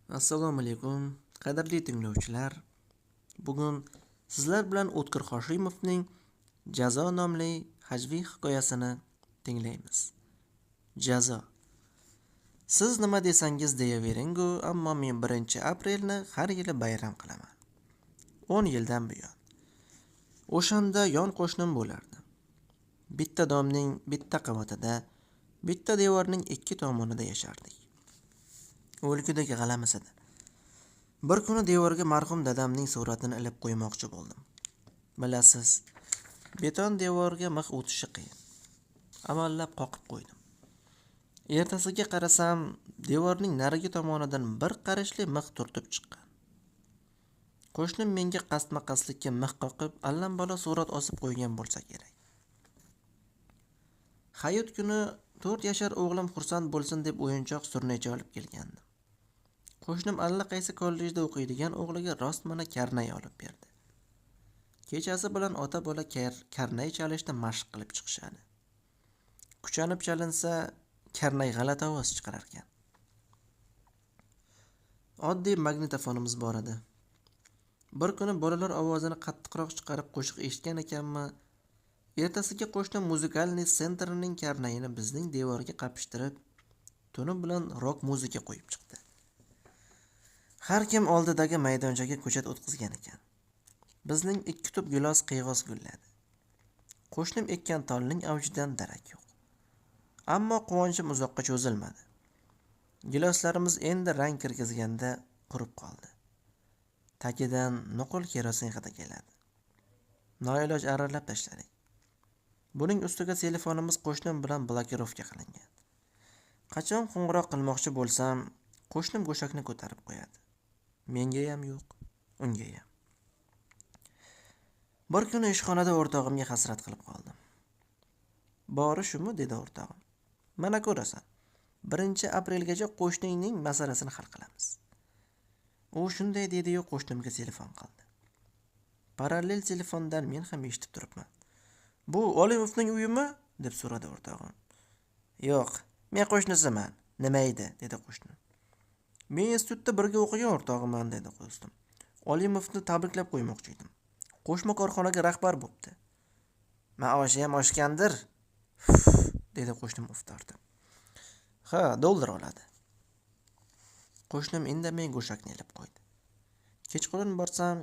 Assalomu alaykum, qadrli tinglovchilar. Bugun sizlar bilan O'tkir Hoshimovning Jazo nomli hajviy hikoyasini tinglaymiz. Jazo. Siz nima desangiz deyavering-ku, ammo men 1-aprelni har yili bayram qilaman. 10 yildan buyon. O'shanda yon qo'shnim bo'lardi. Bitta domning bitta qavatida, bitta devorning ikki tomonida yashardik. O'lgudek g'alamis edi. Bir kuni devorga marhum dadamning suratini ilib qo'ymoqchi bo'ldim. Bilasiz, beton devorga mix o'tishi qiyin. Amallab qoqib qo'ydim. Ertasiga qarasam, devorning narigi tomonidan bir qarishli mix turtib chiqqan. Qo'shnim menga qasdma-qasdlikka mix qoqib, allambalo surat osib qo'ygan bo'lsa kerak. Hayit kuni 4 yashar o'g'lim xursand bo'lsin deb o'yinchoq surnecha olib kelgandim. Qo'shnim allaqaysi kollejda o'qiydigan o'g'liga rostmana karnay olib berdi. Kechasi bilan ota-bola karnay chalishda mashq qilib chiqishadi. Kuchanib chalinsa, karnay g'alati ovoz chiqarar ekan. Oddiy magnitofonimiz bor edi. Bir kuni bolalar ovozini qattiqroq chiqarib qo'shiq eshitgan ekanmi, ertasiga qo'shnim muzikalniy sentrining karnayini bizning devorga qapishtirib, tuni bilan rock muzika qo'yib chiqdi. Har kim oldidagi maydonchaga ko'chat o'tkazgan ekan. Bizning 2 tup gilos qiyg'os gulladi. Qo'shnim ekkan tolning avjidan darak yo'q. Ammo quvonchim uzoqqa cho'zilmadi. Giloslarimiz endi rang kirgizganda qurib qoldi. Tagidan nuqul kerosin hidi keladi. Noiloj arralab tashladik. Buning ustiga telefonimiz qo'shnim bilan blokirovka qilingan. Qachon qo'ng'iroq qilmoqchi bo'lsam, qo'shnim go'shakni ko'tarib qo'yadi. Menga ham yo'q, unga ham. Bir kuni ishxonada o'rtog'imga hasrat qilib qoldim. Bori shumi, dedi o'rtog'im. Mana ko'rasan, 1-aprelgacha qo'shningning masalasini hal qilamiz. U shunday dedi-yu qo'shnimga telefon qildi. Parallel telefondan men ham eshitib turibman. Bu Olimovning uyimi? Deb so'radi o'rtog'im. Yo'q, men qo'shnisiman. Nima edi? Dedi qo'shnim. Men institutda birga o'qigan o'rtog'iman, dedi do'stim. Olimovni tabriklab qo'ymoqchi edim. Qo'shma korxonaga rahbar bo'pti. Maoshi ham oshgandir, dedi qo'shnim uftordi. Ha, $1 oladi. Qo'shnim indamay go'shakni ilib qo'ydi. Kechqurun borsam,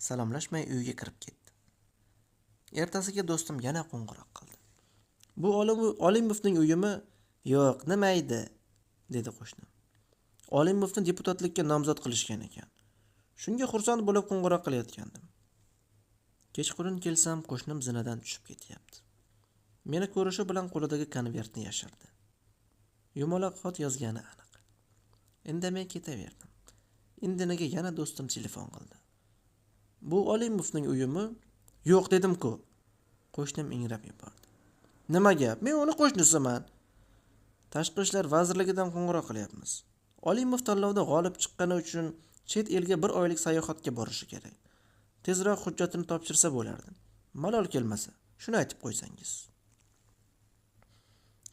salomlashmay uyga kirib ketdi. Ertasiga do'stim yana qo'ng'iroq qildi. Bu Olimovning uyimi? Yo'q, nima edi? Dedi qo'shnim. Olimovni deputatlikka nomzod qilishgan ekan. Shunga xursand bo'lib qo'ng'iroq qilayotgandim. Kechqurun kelsam, qo'shnim zinadan tushib ketyapti. Meni ko'rishi bilan qo'lidagi konvertni yashirdi. Yumaloq xat yozgani aniq. Indamay ketaverdim. Indiniga yana do'stim telefon qildi. Bu Olimovning uyimi? Yo'q dedim-ku. Qo'shnim ingrab yubordi. Nima gap? Men uni qo'shnisiman. Tashqi ishlar vazirligidan qo'ng'iroq qilyapmiz. Olimov tanlovda g'olib chiqqani uchun chet elga 1 oylik sayohatga borishi kerak. Tezroq hujjatini topshirsa bo'lardi. Malol kelmasa, shuni aytib qo'ysangiz.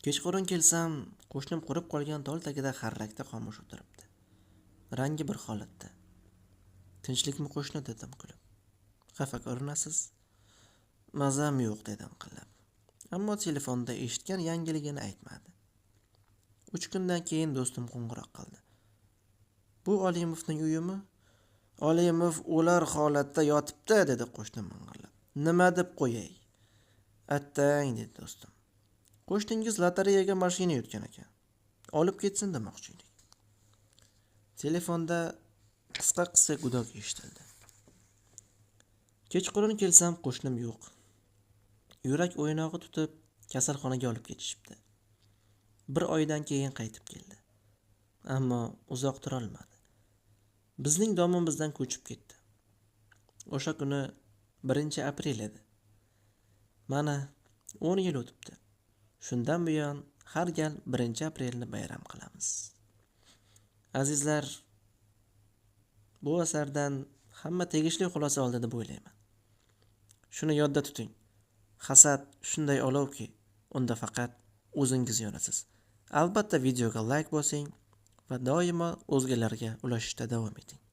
Kechqurun kelsam, qo'shnim qurib qolgan tol tagida xarrakda xomush o'tiribdi. Rangi bir holatda. Tinchlikmi qo'shni, dedim kulib. Xafa ko'rinasiz? Mazam yo'q, dedim qilib. Ammo telefonda eshitgan yangiligini aytmadi. 3 kundan keyin do'stim qo'ng'iroq qildi. Bu Olimovning uyimi? Olimov o'lar holatda yotibdi, dedi qo'shnim ming'illab. Nima deb qo'yay? Attang, dedi do'stim. Qo'shningiz lotereyaga mashina yutgan ekan. Olib ketsin demoqchi edik. Telefonda qisqa gudok eshitildi. Kechqurun kelsam, qo'shnim yo'q. Yurak o'ynog'i tutib, kasalxonaga olib ketishibdi. 1 oydan keyin qaytib keldi. Ammo uzoq tura olmadi. Bizning domimizdan ko'chib ketdi. O'sha kuni 1-aprel edi. Mana 10 yil o'tibdi. Shundan buyon har gal 1-aprelni bayram qilamiz. Azizlar, bu asardan hamma tegishli xulosa oldi deb o'ylayman. Shuni yodda tuting. Hasad shunday olovki, unda faqat o'zingiz yonasiz. Albatta videoga like bosing, va doimo o'zgalarga ulashishda davom eting.